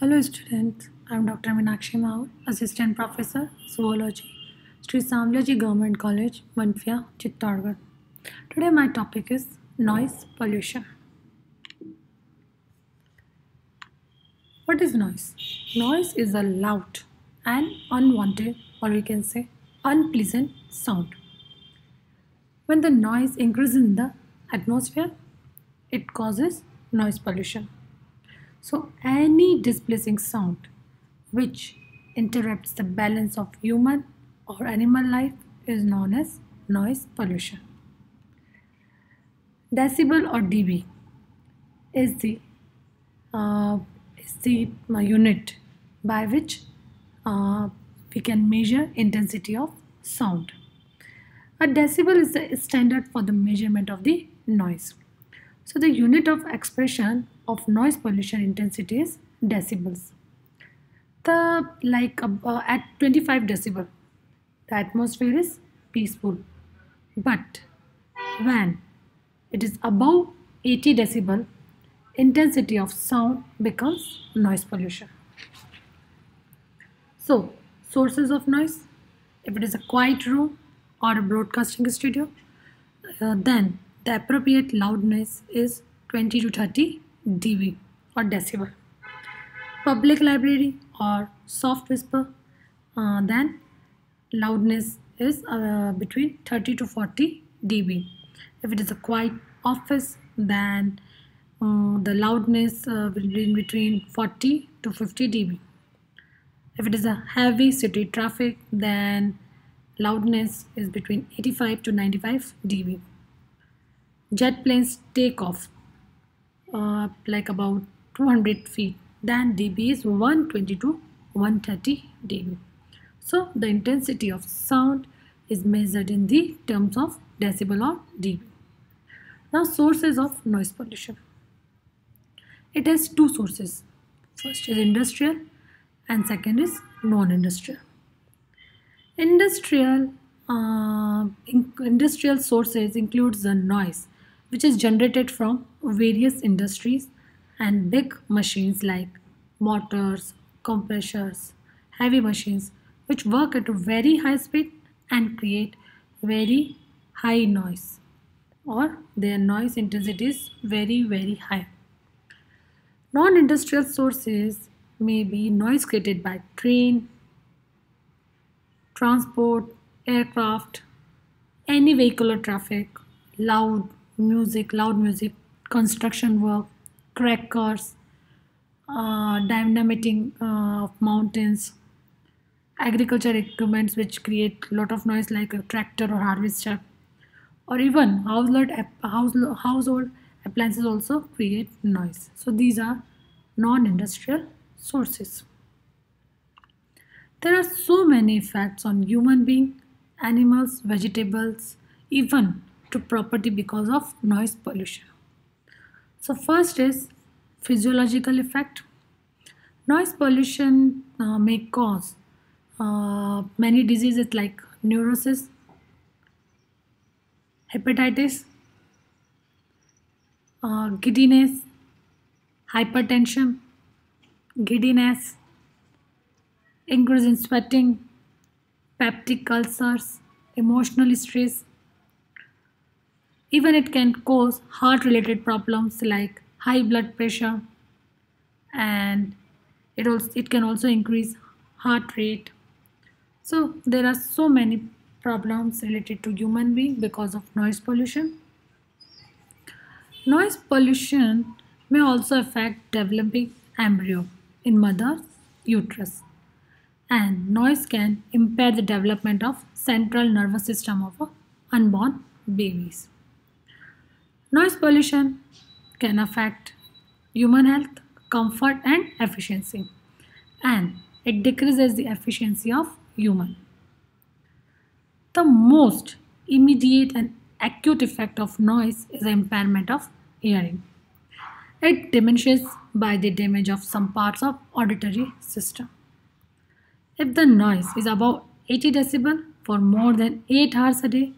Hello students, I am Dr. Meenakshi Maur, Assistant Professor, Zoology, Sri Samlaji Government College, Manfia, Chittorgarh. Today my topic is noise pollution. What is noise? Noise is a loud and unwanted, or we can say unpleasant sound. When the noise increases in the atmosphere, it causes noise pollution. So any displacing sound which interrupts the balance of human or animal life is known as noise pollution. Decibel or dB is the unit by which we can measure intensity of sound. A decibel is the standard for the measurement of the noise. So the unit of expression of noise pollution intensity is decibels. At 25 decibel, the atmosphere is peaceful. But when it is above 80 decibel, intensity of sound becomes noise pollution. So, sources of noise: if it is a quiet room or a broadcasting studio, then the appropriate loudness is 20 to 30 dB or decibel. Public library or soft whisper, then loudness is between 30 to 40 dB. If it is a quiet office, then the loudness will be in between 40 to 50 dB. If it is a heavy city traffic, then loudness is between 85 to 95 dB. Jet planes take off like about 200 feet, then dB is 120 to 130 dB. So the intensity of sound is measured in the terms of decibel or dB. Now, sources of noise pollution. It has two sources. First is industrial and second is non-industrial. Industrial sources includes the noise which is generated from various industries and big machines like motors, compressors, heavy machines which work at a very high speed and create very high noise, or their noise intensity is very high. Non-industrial sources may be noise created by train, transport, aircraft, any vehicular traffic, loud music, construction work, crackers, dynamiting of mountains, agriculture equipments which create a lot of noise like a tractor or harvester, or even household appliances also create noise. So these are non-industrial sources. There are so many effects on human being, animals, vegetables, even to property because of noise pollution. So first is physiological effect. Noise pollution may cause many diseases like neurosis, hepatitis, giddiness, hypertension, giddiness, increase in sweating, peptic ulcers, emotional stress. Even it can cause heart-related problems like high blood pressure, and it can also increase heart rate. So there are so many problems related to human being because of noise pollution. Noise pollution may also affect developing embryo in mother's uterus, and noise can impair the development of central nervous system of unborn babies. Noise pollution can affect human health, comfort and efficiency, and it decreases the efficiency of human. The most immediate and acute effect of noise is the impairment of hearing. It diminishes by the damage of some parts of auditory system. If the noise is above 80 decibel for more than 8 hours a day,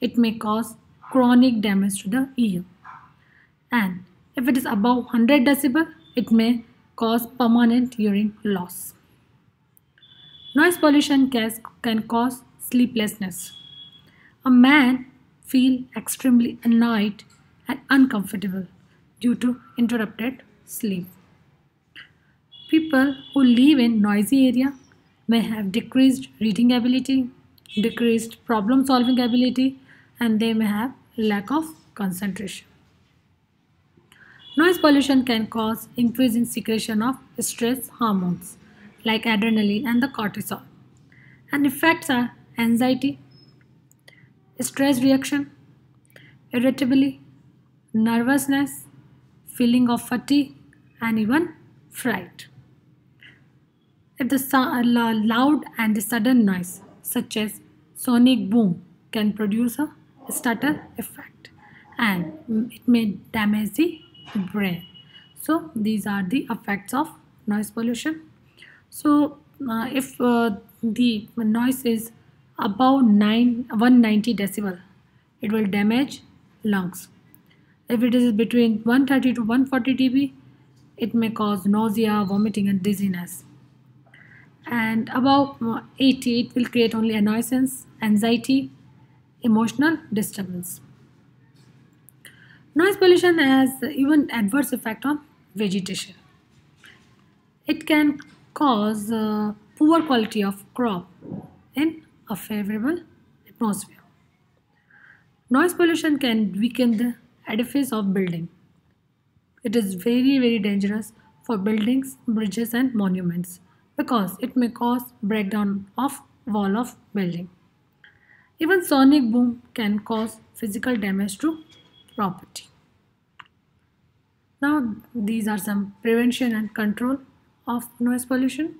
it may cause chronic damage to the ear. And if it is above 100 decibel, it may cause permanent hearing loss. Noise pollution can cause sleeplessness. A man feels extremely annoyed and uncomfortable due to interrupted sleep. People who live in noisy area may have decreased reading ability, decreased problem solving ability, and they may have lack of concentration. Noise pollution can cause increase in secretion of stress hormones like adrenaline and the cortisol. And effects are anxiety, stress reaction, irritability, nervousness, feeling of fatigue, and even fright. If the loud and the sudden noise, such as sonic boom, can produce a stutter effect, and it may damage the brain. So these are the effects of noise pollution. So if the noise is above 190 decibel, it will damage lungs. If it is between 130 to 140 dB, it may cause nausea, vomiting, and dizziness. And above 80, it will create only annoyance, anxiety, emotional disturbance. Noise pollution has even adverse effect on vegetation. It can cause poor quality of crop in a favorable atmosphere. Noise pollution can weaken the edifice of building. It is very dangerous for buildings, bridges and monuments because it may cause breakdown of wall of building. Even sonic boom can cause physical damage to property. Now these are some prevention and control of noise pollution.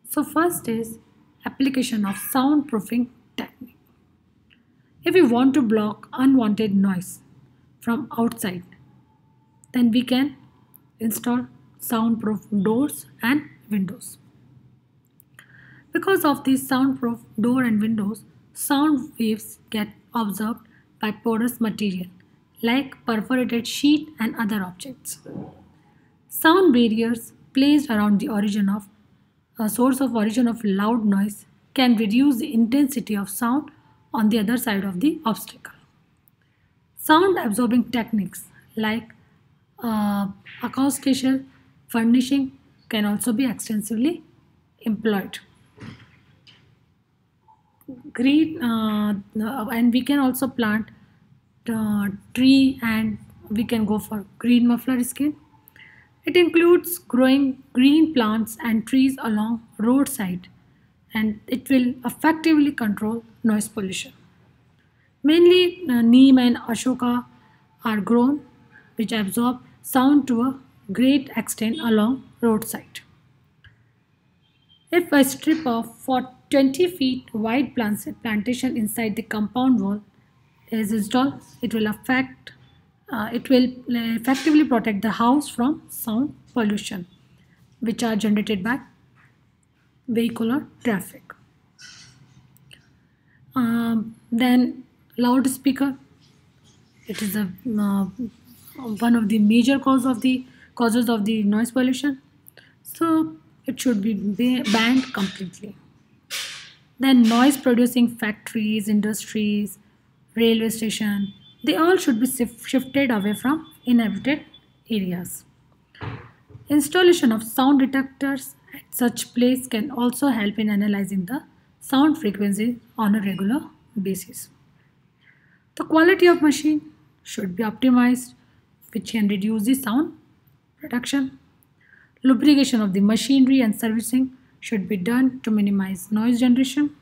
So first is application of soundproofing technique. If we want to block unwanted noise from outside, then we can install soundproof doors and windows. Because of these soundproof door and windows, sound waves get absorbed by porous material like perforated sheet and other objects. Sound barriers placed around the origin of a source of origin of loud noise can reduce the intensity of sound on the other side of the obstacle. Sound absorbing techniques like acoustical furnishing can also be extensively employed. Green and we can also plant tree, and we can go for green muffler scheme. It includes growing green plants and trees along roadside, and it will effectively control noise pollution. Mainly neem and ashoka are grown, which absorb sound to a great extent along roadside. If a strip of for 20 feet wide plantation inside the compound wall is installed, it will effectively protect the house from sound pollution, which are generated by vehicular traffic. Then loudspeaker. It is one of the major causes of the noise pollution. So it should be banned completely. Then noise producing factories, industries, railway station, they all should be shifted away from inhabited areas. Installation of sound detectors at such place can also help in analyzing the sound frequency on a regular basis. The quality of machine should be optimized, which can reduce the sound production. Lubrication of the machinery and servicing should be done to minimize noise generation.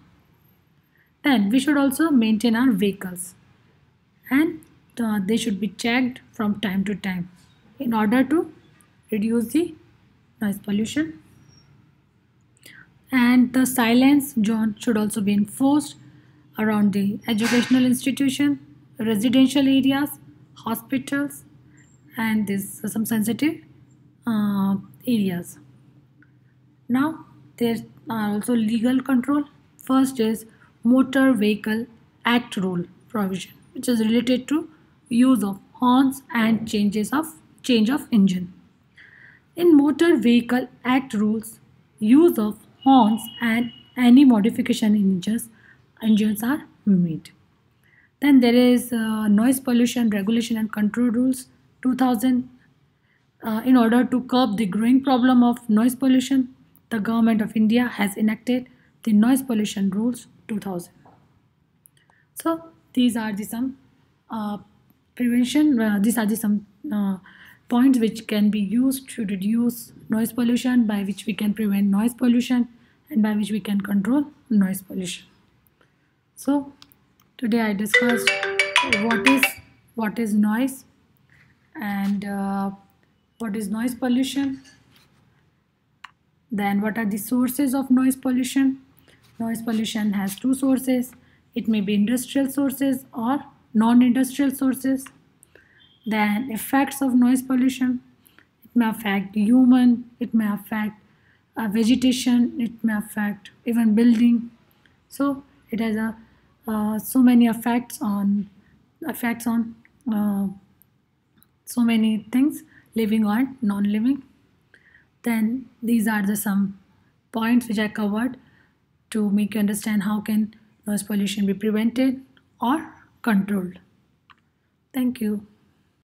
Then we should also maintain our vehicles, and they should be checked from time to time in order to reduce the noise pollution. And the silence zone should also be enforced around the educational institution, residential areas, hospitals, and this some sensitive areas. Now there are also legal control. First is Motor Vehicle Act rule provision, which is related to use of horns and change of engine. In Motor Vehicle Act rules, use of horns and any modification in engines are made. Then there is Noise Pollution Regulation and Control Rules 2000. In order to curb the growing problem of noise pollution, the Government of India has enacted the Noise Pollution Rules 2000. So these are the some prevention. These are the some points which can be used to reduce noise pollution, by which we can prevent noise pollution, and by which we can control noise pollution. So today I discussed what is noise, and what is noise pollution. Then what are the sources of noise pollution? Noise pollution has two sources. It may be industrial sources or non-industrial sources. Then effects of noise pollution. It may affect human, it may affect vegetation, it may affect even building. So it has so many effects on so many things, living or non-living. Then these are the some points which I covered to make you understand how can noise pollution be prevented or controlled. Thank you.